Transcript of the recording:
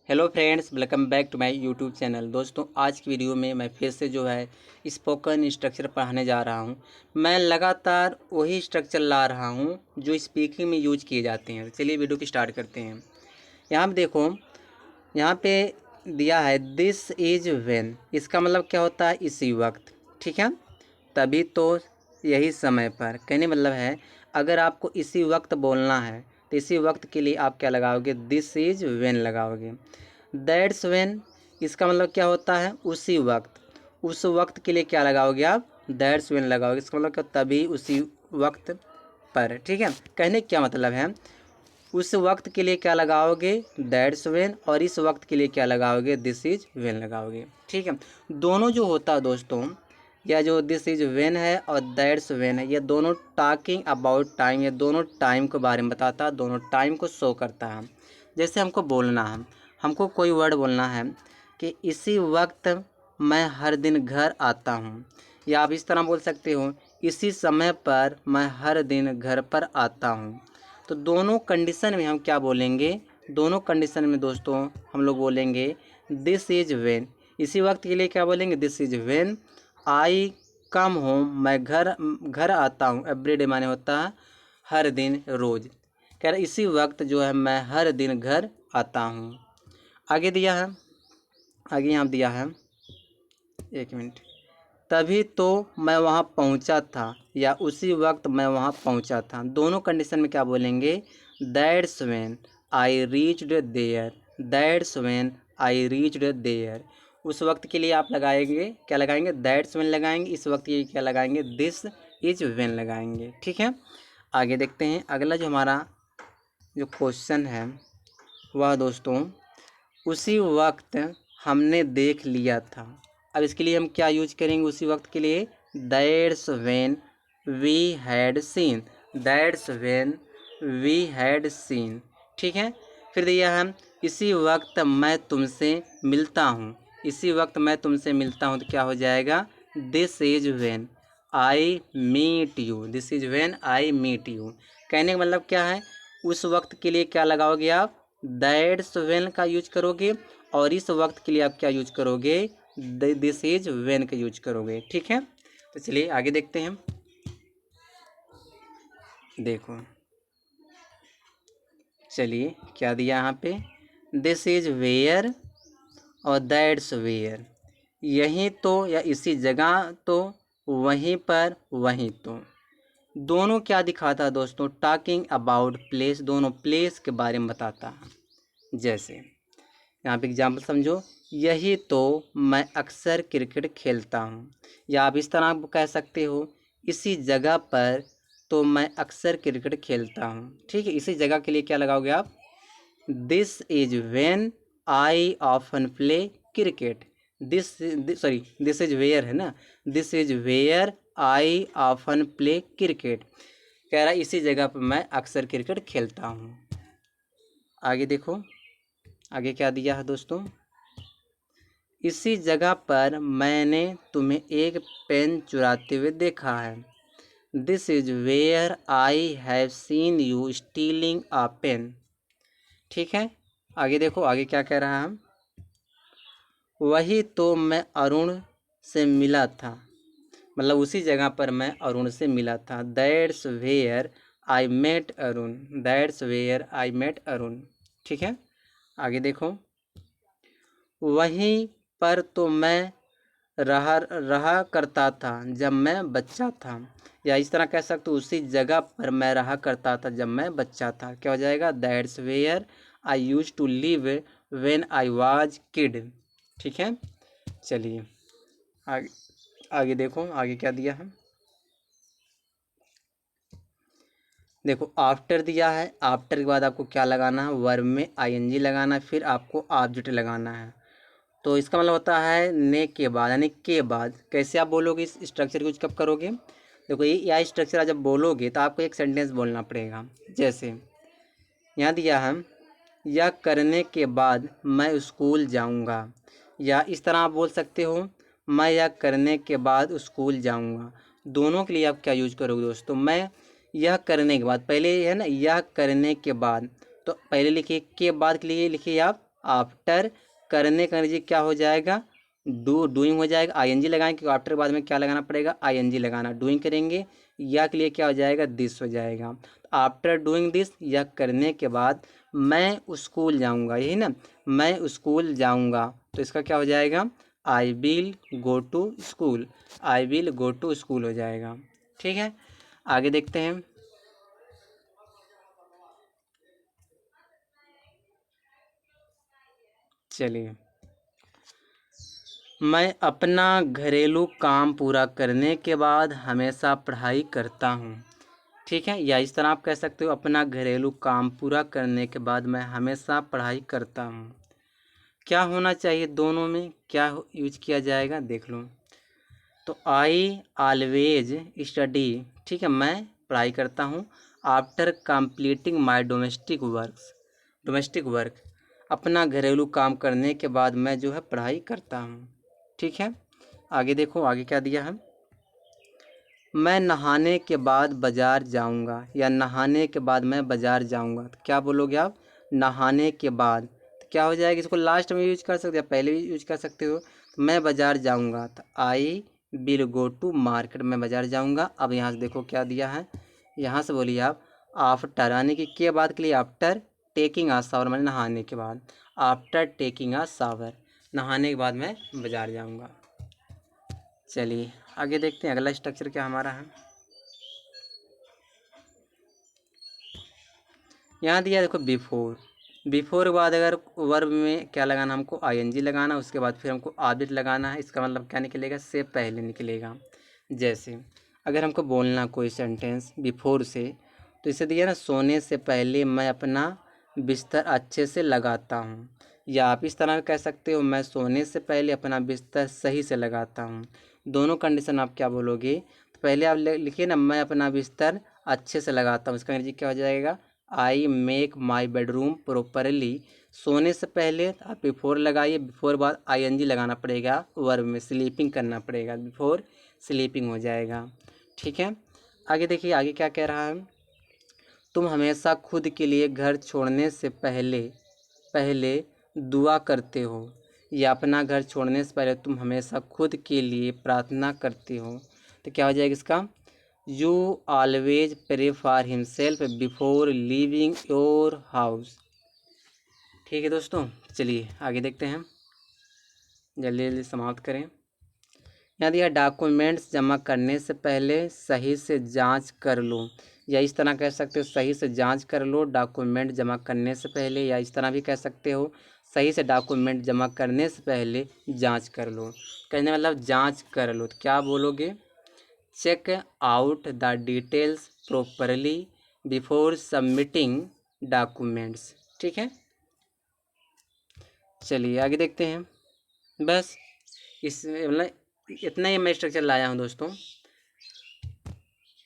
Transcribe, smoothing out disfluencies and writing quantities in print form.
Hello friends, welcome back to my YouTube channel. दोस्तों, आज की वीडियो में मैं फिर से जो है स्पोकन स्ट्रक्चर पढ़ाने जा रहा हूं। मैं लगातार वही स्ट्रक्चर ला रहा हूं जो स्पीकिंग में यूज किए जाते हैं। चलिए वीडियो की स्टार्ट करते हैं। यहाँ पे देखो, यहाँ पे दिया है दिस इज व्हेन। इसका मतलब क्या होता है? इसी वक्त। ठीक है, तभी तो, यही समय पर। कहने मतलब है, अगर आपको इसी वक्त बोलना है तो इसी वक्त के लिए आप क्या लगाओगे? दिस इज व्हेन लगाओगे। दैट्स व्हेन, इसका मतलब क्या होता है? उसी वक्त। उस वक्त के लिए क्या लगाओगे आप? दैट्स व्हेन लगाओगे। इसका मतलब क्या? तभी, उसी वक्त पर। ठीक है, कहने क्या मतलब है? उस वक्त के लिए क्या लगाओगे? That's when. और इस वक्त के लिए क्या लगाओगे? दिस इज व्हेन लगाओगे। ठीक है, दोनों जो होता है दोस्तों, या जो दिस इज व्हेन है और दैट्स व्हेन है, ये दोनों टॉकिंग अबाउट टाइम, ये दोनों टाइम के बारे में बताता है, दोनों टाइम को शो करता है। जैसे हमको बोलना है, हमको कोई वर्ड बोलना है कि इसी वक्त मैं हर दिन घर आता हूँ, या आप इस तरह बोल सकते हो, इसी समय पर मैं हर दिन घर पर आता हूँ। तो दोनों कंडीशन में हम क्या बोलेंगे? दोनों कंडीशन में दोस्तों हम लोग बोलेंगे दिस इज व्हेन। इसी वक्त के लिए क्या बोलेंगे? This is when I come home, मैं घर घर आता हूँ। एवरीडे माने होता है हर दिन, रोज। कह रहा इसी वक्त जो है मैं हर दिन घर आता हूँ। आगे दिया है, आगे यहाँ दिया है, एक मिनट। तभी तो मैं वहाँ पहुँचा था, या उसी वक्त मैं वहाँ पहुँचा था। दोनों कंडीशन में क्या बोलेंगे? That's when I reached there. That's when I reached there. उस वक्त के लिए आप लगाएंगे, क्या लगाएंगे? दैट्स व्हेन लगाएंगे। इस वक्त के लिए क्या लगाएंगे? दिस इज व्हेन लगाएंगे। ठीक है, आगे देखते हैं। अगला जो हमारा जो क्वेश्चन है वह दोस्तों, उसी वक्त हमने देख लिया था। अब इसके लिए हम क्या यूज करेंगे? उसी वक्त के लिए that's when we had seen. That's when we had seen. ठीक है, फिर दिया है इसी वक्त मैं तुमसे मिलता हूँ। इसी वक्त मैं तुमसे मिलता हूँ तो क्या हो जाएगा? This is when I meet you. This is when I meet you. कहने का मतलब क्या है? उस वक्त के लिए क्या लगाओगे आप? दैट्स व्हेन का यूज करोगे, और इस वक्त के लिए आप क्या यूज करोगे? दिस इज व्हेन का यूज करोगे। ठीक है, तो चलिए आगे देखते हैं। देखो, चलिए क्या दिया यहाँ पे? दिस इज वेयर और दैट्स वेयर। यहीं तो, या इसी जगह तो, वहीं पर, वहीं तो। दोनों क्या दिखाता है दोस्तों? Talking about place. दोनों प्लेस के बारे में बताता है। जैसे यहाँ पे एग्जाम्पल समझो, यही तो मैं अक्सर क्रिकेट खेलता हूँ। या आप इस तरह कह सकते हो, इसी जगह पर तो मैं अक्सर क्रिकेट खेलता हूँ। ठीक है, इसी जगह के लिए क्या लगाओगे आप? This is when I often play cricket. This sorry, this is where है ना। This is where I often play cricket. कह रहा है इसी जगह पर मैं अक्सर क्रिकेट खेलता हूँ। आगे देखो, आगे क्या दिया है दोस्तों? इसी जगह पर मैंने तुम्हें एक पेन चुराते हुए देखा है। This is where I have seen you stealing a pen. ठीक है, आगे देखो, आगे क्या कह रहा है? वही तो मैं अरुण से मिला था। मतलब उसी जगह पर मैं अरुण से मिला था। That's where I met Arun. That's where I met Arun. ठीक है, आगे देखो, वहीं पर तो मैं रहा रहा करता था जब मैं बच्चा था। या इस तरह कह सकते हो, उसी जगह पर मैं रहा करता था जब मैं बच्चा था। क्या हो जाएगा? That's where I use to live when I was kid. ठीक है, चलिए आगे, आगे देखो, आगे क्या दिया है? देखो, आफ्टर दिया है। आफ्टर के बाद आपको क्या लगाना है? वर्ब में आईएनजी लगाना है, फिर आपको ऑब्जेक्ट लगाना है। तो इसका मतलब होता है ने के बाद, यानी के बाद। कैसे आप बोलोगे? इस स्ट्रक्चर यूज कब करोगे? देखो, ये यह स्ट्रक्चर जब बोलोगे तो आपको एक सेंटेंस बोलना पड़ेगा। जैसे यहाँ दिया है, यह करने के बाद मैं स्कूल जाऊँगा। या इस तरह आप बोल सकते हो, मैं यह करने के बाद स्कूल जाऊँगा। दोनों के लिए आप क्या यूज करोगे दोस्तों? मैं यह करने के बाद, पहले है ना, यह करने के बाद, तो पहले लिखिए, के बाद के लिए लिखिए आप आफ्टर करने का अंग्रेजी क्या हो जाएगा, डूइंग हो जाएगा। आईएनजी लगाएंगे क्योंकि आफ्टर के बाद में क्या लगाना पड़ेगा, आईएनजी लगाना। डूइंग करेंगे, या के लिए क्या हो जाएगा, दिस हो जाएगा। आफ्टर डूइंग दिस, या करने के बाद मैं स्कूल जाऊंगा, यही ना, मैं स्कूल जाऊंगा, तो इसका क्या हो जाएगा, I will go to school, I will go to school हो जाएगा। ठीक है, आगे देखते हैं। चलिए, मैं अपना घरेलू काम पूरा करने के बाद हमेशा पढ़ाई करता हूँ। ठीक है, या इस तरह आप कह सकते हो, अपना घरेलू काम पूरा करने के बाद मैं हमेशा पढ़ाई करता हूँ। क्या होना चाहिए दोनों में, क्या यूज किया जाएगा, देख लो। तो आई ऑलवेज स्टडी, ठीक है, मैं पढ़ाई करता हूँ। After completing my domestic work, अपना घरेलू काम करने के बाद मैं जो है पढ़ाई करता हूँ। ठीक है, आगे देखो, आगे क्या दिया है, मैं नहाने के बाद बाज़ार जाऊंगा, या नहाने के बाद मैं बाज़ार जाऊंगा। तो क्या बोलोगे आप, नहाने के बाद, तो क्या हो जाएगा, इसको लास्ट में यूज कर सकते हो, पहले भी यूज कर सकते हो। तो मैं बाज़ार जाऊंगा, तो I will go to market, मैं बाज़ार जाऊंगा। अब यहाँ से देखो क्या दिया है, यहाँ से बोलिए आप, आफ्टर यानी कि के बाद के लिए आफ्टर टेकिंग आ शावर, मैंने नहाने के बाद, आफ्टर टेकिंग आ शावर, नहाने के बाद मैं बाज़ार जाऊंगा। चलिए आगे देखते हैं अगला स्ट्रक्चर क्या हमारा है। यहाँ दिया देखो बिफोर, बिफोर के बाद अगर वर्ब में क्या लगाना, हमको आईएनजी लगाना, उसके बाद फिर हमको ऑब्जेक्ट लगाना है। इसका मतलब क्या निकलेगा, से पहले निकलेगा। जैसे अगर हमको बोलना कोई सेंटेंस बिफोर से, तो इसे दिया ना, सोने से पहले मैं अपना बिस्तर अच्छे से लगाता हूँ। या आप इस तरह कह सकते हो, मैं सोने से पहले अपना बिस्तर सही से लगाता हूँ। दोनों कंडीशन आप क्या बोलोगे, तो पहले आप लिखिए ना, मैं अपना बिस्तर अच्छे से लगाता हूँ, इसका अंग्रेजी क्या हो जाएगा, I make my bedroom properly. सोने से पहले आप बिफोर लगाइए, बिफोर बाद आईएनजी लगाना पड़ेगा, वर्ब में स्लीपिंग करना पड़ेगा, बिफोर स्लीपिंग हो जाएगा। ठीक है, आगे देखिए, आगे क्या कह रहा है, तुम हमेशा खुद के लिए घर छोड़ने से पहले पहले दुआ करते हो, या अपना घर छोड़ने से पहले तुम हमेशा खुद के लिए प्रार्थना करते हो। तो क्या हो जाएगा इसका, you always pray for himself before leaving your house. ठीक है दोस्तों, चलिए आगे देखते हैं, जल्दी जल्दी समाप्त करें। यहाँ दिया डॉक्यूमेंट्स जमा करने से पहले सही से जांच कर लो, या इस तरह कह सकते हो, सही से जांच कर लो डॉक्यूमेंट जमा करने से पहले, या इस तरह भी कह सकते हो, सही से डॉक्यूमेंट जमा करने से पहले जांच कर लो। कहने मतलब जांच कर लो, तो क्या बोलोगे, check out the details properly before submitting documents. ठीक है, चलिए आगे देखते हैं। बस इस मतलब इतना ही मैं स्ट्रक्चर लाया हूँ दोस्तों।